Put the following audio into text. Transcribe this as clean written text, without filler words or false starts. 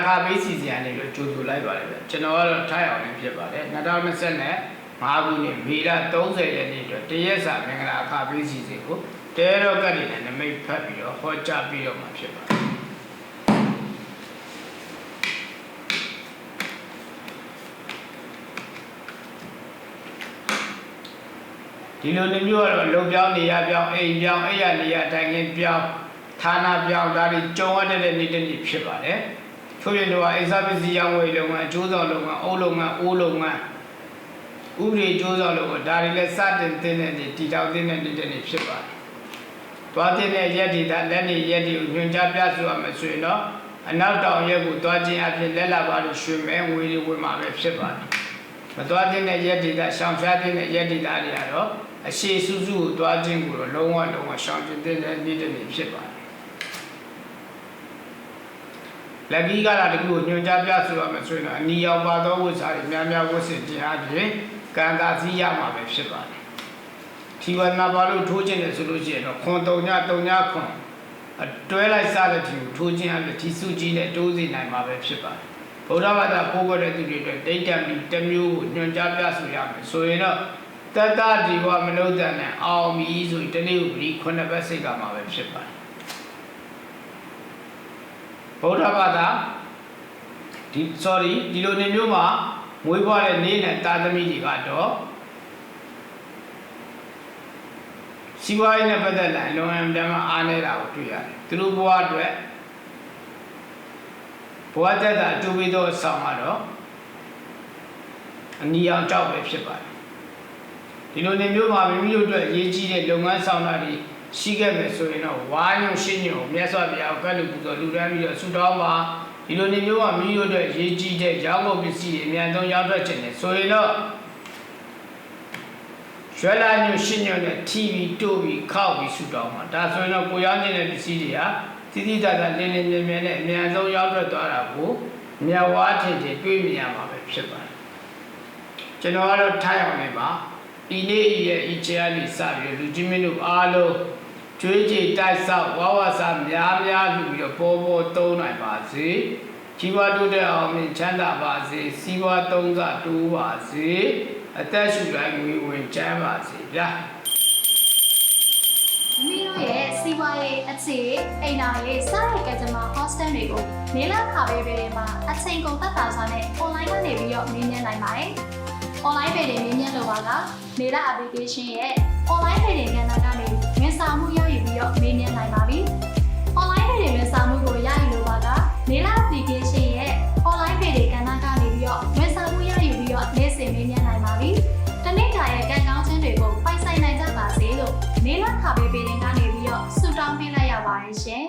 အခါပေးစီစဉ်နေလို့ကြိုဆိုလိုက်ပါတယ်ဗျကျွန်တော်ကတော့ထားရအောင်လည်းဖြစ်ပါတယ်2025ခုနှစ်မေလ30ရက်နေ့အတွက်တရက်စာမင်္ဂလာအခါပေးစီစဉ်ကိုတဲရောကတ်တွေနဲ့နမိတ်ဖတ်ပြီးတော့ဟောကြားပြီးတော့မှာဖြစ်ပါတယ်ဒီလိုမျိုးကတော့လုံပြောင်းနေရပြောင်းအိမ်ပြောင်းအဲ့ရနေရတိုင်ခင်းပြောင်းဌာနပြောင်းဒါတွေကြုံရတဲ့နေ့တစ်နေ့ဖြစ်ပါတယ်ထို့ပြင်တော့အိမ်စားပစ္စည်းရောင်းဝယ်လုပ်ငန်းအကျိုးဆောင်လုပ်ငန်းအုပ်လုပ်ငန်းအိုးလုပ်ငန်းဥပဒေအကျိုးဆောင်လုပ်ငန်းဒါတွေလည်းစတင်တဲ့နေ့တည်တောင်တဲ့နေ့တစ်နေ့ဖြစ်ပါတယ်သွားတဲ့ရက်ဒီတာလက်နေရက်ဒီကိုညွှန်ကြားပြဆိုရမယ်ဆိုရင်တော့အနောက်တောင်ရက်ကိုသွားခြင်းအပြင်လက်လာပါလို့ရွှေမဲငွေတွေဝင်မှာပဲဖြစ်ပါတယ်မသွားတဲ့ရက်ဒီတာရှောင်ရှားတဲ့ရက်ဒီတာတွေကတော့အရှိစုစုကိုသွားခြင်းကိုတော့လုံးဝရှောင်ကျဉ်တဲ့နေ့တစ်နေ့ဖြစ်ပါတယ်လက်ကြီးကလာတကူကိုညွှန်ကြားပြဆိုရမယ်ဆိုရင်တော့အနီရောင်ပါသောဝိဇ္ဇာတွေများများဝတ်ဆင်ခြင်းအပြင်ကံတာစည်းရမှာပဲဖြစ်ပါတယ်ထီဝနာပါလို့ထိုးခြင်းတယ်ဆိုလို့ရှိရင်တော့ခွန်3ညခွန်အတွဲလိုက်စားတဲ့ထီကိုထိုးခြင်းအပြင်ထီစုကြီးနဲ့တိုးစီနိုင်မှာပဲဖြစ်ပါတယ်ဗုဒ္ဓဘာသာပို့ကြတဲ့သူတွေအတွက်ဒိဋ္ဌံပြီးတစ်မျိုးကိုညွှန်ကြားပြဆိုရမယ်ဆိုရင်တော့တတ္တဒီဝမနုဿန်နဲ့အောင်မီဆိုရင်တနေ့ကိုဒီ9ဘက်စိတ်ကမှာပဲဖြစ်ပါတယ်ဗုဒ္ဓဘာသာဒီလိုနေမျိုးမှာမွေးဖွားတဲ့နေ့နဲ့တာသမီတွေကတော့စီးပွားရေးနဲ့ပတ်သက်လာလွန်အံတမ်းအားနေတာကိုတွေ့ရတယ်သူတို့ဘဝအတွက်ဘဝတက်တာအကျိုးပေးသောအဆောင်ကတော့အနီအောင်ကြောက်ပဲဖြစ်ပါတယ်ဒီလိုနေမျိုးမှာမိမိတို့အတွက်ရေးကြီးတဲ့လုပ်ငန်းဆောင်တာတွေရှိခဲ့မယ်ဆိုရင်တော့ဝါယုံရှင်းညုံမြတ်စွာဘုရားကလူပူဇော်လူတန်းပြီးတော့ဆုတောင်းပါဒီလိုနေမျိုးမှာမိမိတို့အတွက်ရေးကြီးတဲ့ရောင်းကုန်ပစ္စည်းတွေအများဆုံးရောက်ထွက်ခြင်းနဲ့ဆိုရင်တော့ရွှဲလာညုံရှင်းညုံနဲ့ထီပြီးတို့ပြီးခောက်ပြီးဆုတောင်းပါဒါဆိုရင်တော့ကိုရောင်းနေတဲ့ပစ္စည်းတွေကတိတိကျကျလင်းလင်းမြဲမြဲနဲ့အများဆုံးရောက်ထွက်သွားတာကိုမြတ်ဝါထင်ထင်တွေးမြင်ရမှာပဲဖြစ်ပါတယ်ကျွန်တော်ကတော့ထားရအောင်နေပါဒီနေ့ရဲ့ဤချာလေးစပြီးလူကြီးမင်းတို့အားလုံးကျွေးကြည်တိုက်ဆောက်ဝါဝစာများလူပြီးတော့ပေါ်သုံးနိုင်ပါစေကြီးပွားတိုးတက်အောင်မြင်ချမ်းသာပါစေစီးပွားသုံးစားတိုးပါစေအသက်ရှူတိုင်းငွေဝင်ချမ်းပါစေဗျာမိတို့ရဲ့စီးပွားရေးအခြေအိမ်တော်ရေးစားရကကြမှာ hostel တွေကိုနေလာခါပေးပေးမှာအချိန်ကုန်သက်သာစွာနဲ့ online ကနေပြီးတော့မြင်နိုင်ပါတယ်online ပေတွေမြင်မြင်လို့ပါကနေလာ application ရဲ့ online ပေတွေကဏ္ဍကနေဝန်ဆောင်မှုရယူပြီးတော့မြင်မြင်နိုင်ပါပြီ online ပေတွေဝန်ဆောင်မှုကိုရယူလို့ပါကနေလာ application ရဲ့ online ပေတွေကဏ္ဍကနေပြီးတော့ဝန်ဆောင်မှုရယူပြီးတော့နေ့စဉ်မြင်မြင်နိုင်ပါပြီတနေ့တာရဲ့ကံကောင်းခြင်းတွေကိုပိုင်ဆိုင်နိုင်ကြပါစေလို့နေလာခါပေတွေကနေပြီးတော့ဆုတောင်းပေးလိုက်ရပါတယ်ရှင်